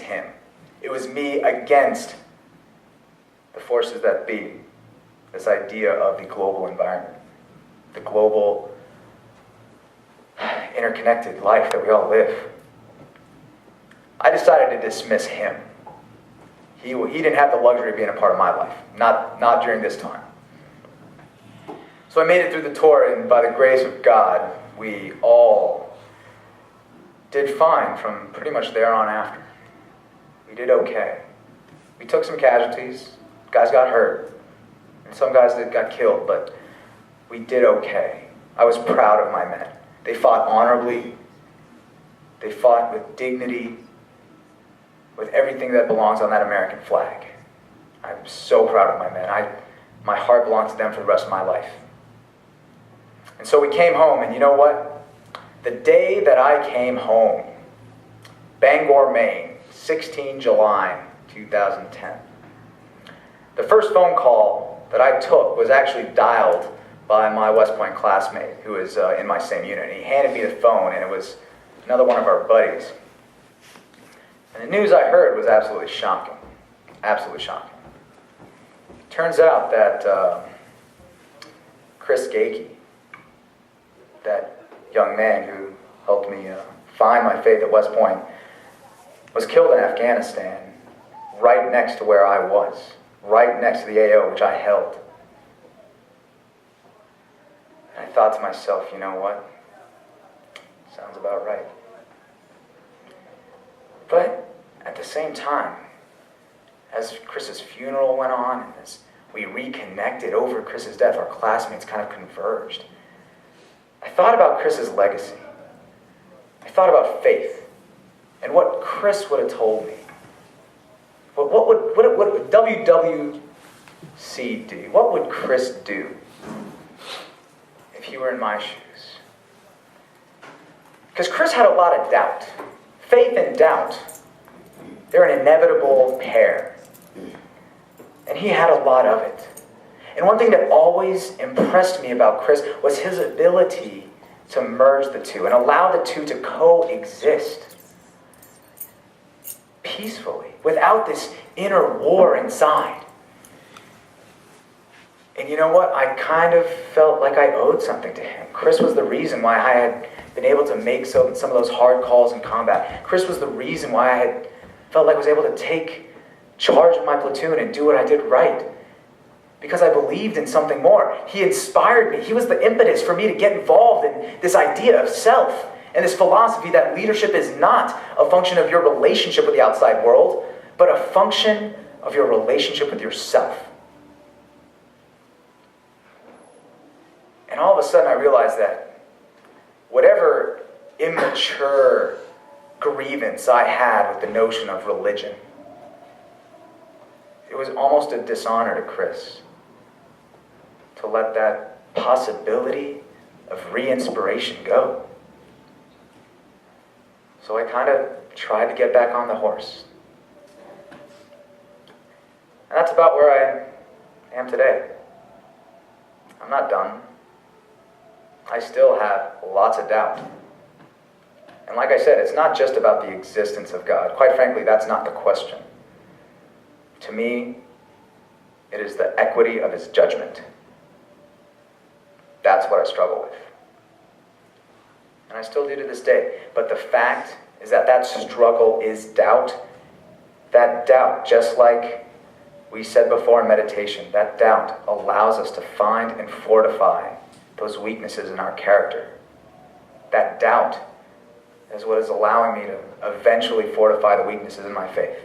him. It was me against the forces that be. This idea of the global environment, the global interconnected life that we all live. I decided to dismiss him. He didn't have the luxury of being a part of my life, not during this time. So I made it through the tour, and by the grace of God, we all did fine from pretty much there on after. We did okay. We took some casualties, guys got hurt, and some guys that got killed, but we did okay. I was proud of my men. They fought honorably. They fought with dignity, with everything that belongs on that American flag. I'm so proud of my men. My heart belongs to them for the rest of my life. And so we came home, and you know what? The day that I came home, Bangor, Maine, 16 July 2010, the first phone call that I took was actually dialed by my West Point classmate who was in my same unit. And he handed me the phone, and it was another one of our buddies. And the news I heard was absolutely shocking. Absolutely shocking. Turns out that Chris Gakey, that young man who helped me find my faith at West Point, was killed in Afghanistan right next to where I was, right next to the AO, which I held. And I thought to myself, you know what? Sounds about right. But at the same time, as Chris's funeral went on, and as we reconnected over Chris's death, our classmates kind of converged. I thought about Chris's legacy. I thought about faith and what Chris would have told me. But what would WWC do? What would Chris do if he were in my shoes? Because Chris had a lot of doubt. Faith and doubt, they're an inevitable pair. And he had a lot of it. And one thing that always impressed me about Chris was his ability to merge the two and allow the two to coexist peacefully, without this inner war inside. And you know what? I kind of felt like I owed something to him. Chris was the reason why I had been able to make some of those hard calls in combat. Chris was the reason why I had felt like I was able to take charge of my platoon and do what I did right. Because I believed in something more. He inspired me. He was the impetus for me to get involved in this idea of self and this philosophy that leadership is not a function of your relationship with the outside world, but a function of your relationship with yourself. And all of a sudden I realized that whatever immature grievance I had with the notion of religion, it was almost a dishonor to Chris to let that possibility of re-inspiration go. So I kind of tried to get back on the horse. And that's about where I am today. I'm not done. I still have lots of doubt. And like I said, it's not just about the existence of God. Quite frankly, that's not the question. To me, it is the equity of his judgment. That's what I struggle with. And I still do to this day. But the fact is that that struggle is doubt. That doubt, just like we said before in meditation, that doubt allows us to find and fortify those weaknesses in our character. That doubt is what is allowing me to eventually fortify the weaknesses in my faith.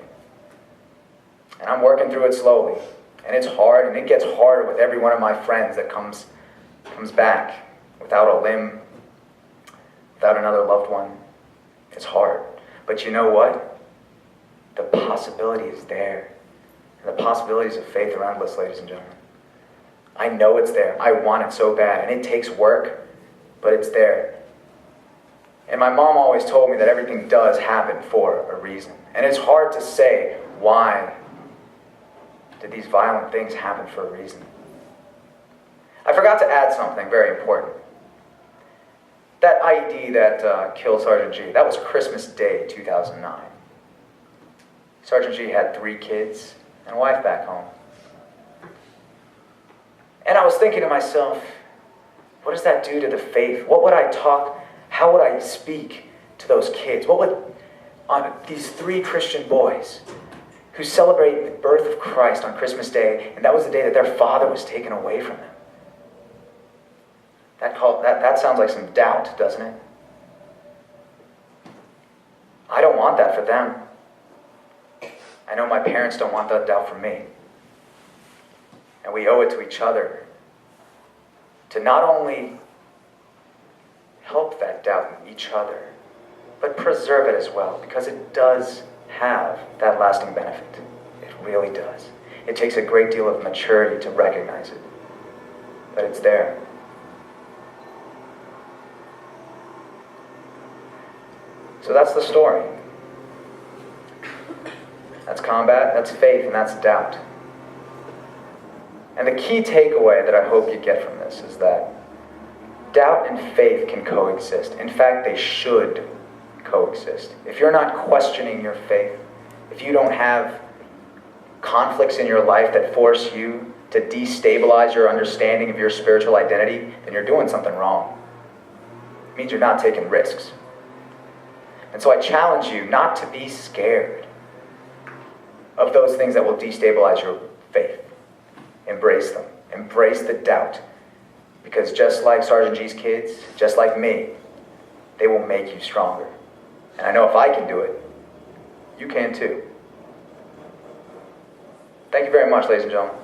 And I'm working through it slowly. And it's hard, and it gets harder with every one of my friends that comes back without a limb, without another loved one. It's hard. But you know what? The possibility is there. And the possibilities of faith are endless, ladies and gentlemen. I know it's there. I want it so bad. And it takes work, but it's there. And my mom always told me that everything does happen for a reason. And it's hard to say why did these violent things happen for a reason. I forgot to add something very important. That IED that killed Sergeant G, that was Christmas Day 2009. Sergeant G had 3 kids and a wife back home. And I was thinking to myself, what does that do to the faith? What would I talk, how would I speak to those kids? What would, on these 3 Christian boys who celebrate the birth of Christ on Christmas Day, and that was the day that their father was taken away from them. That sounds like some doubt, doesn't it? I don't want that for them. I know my parents don't want that doubt for me. And we owe it to each other to not only help that doubt in each other, but preserve it as well, because it does have that lasting benefit. It really does. It takes a great deal of maturity to recognize it, but it's there. So that's the story. That's combat, that's faith, and that's doubt. And the key takeaway that I hope you get from this is that doubt and faith can coexist. In fact, they should coexist. If you're not questioning your faith, if you don't have conflicts in your life that force you to destabilize your understanding of your spiritual identity, then you're doing something wrong. It means you're not taking risks. And so I challenge you not to be scared of those things that will destabilize your faith. Embrace them. Embrace the doubt. Because just like Sergeant G's kids, just like me, they will make you stronger. And I know if I can do it, you can too. Thank you very much, ladies and gentlemen.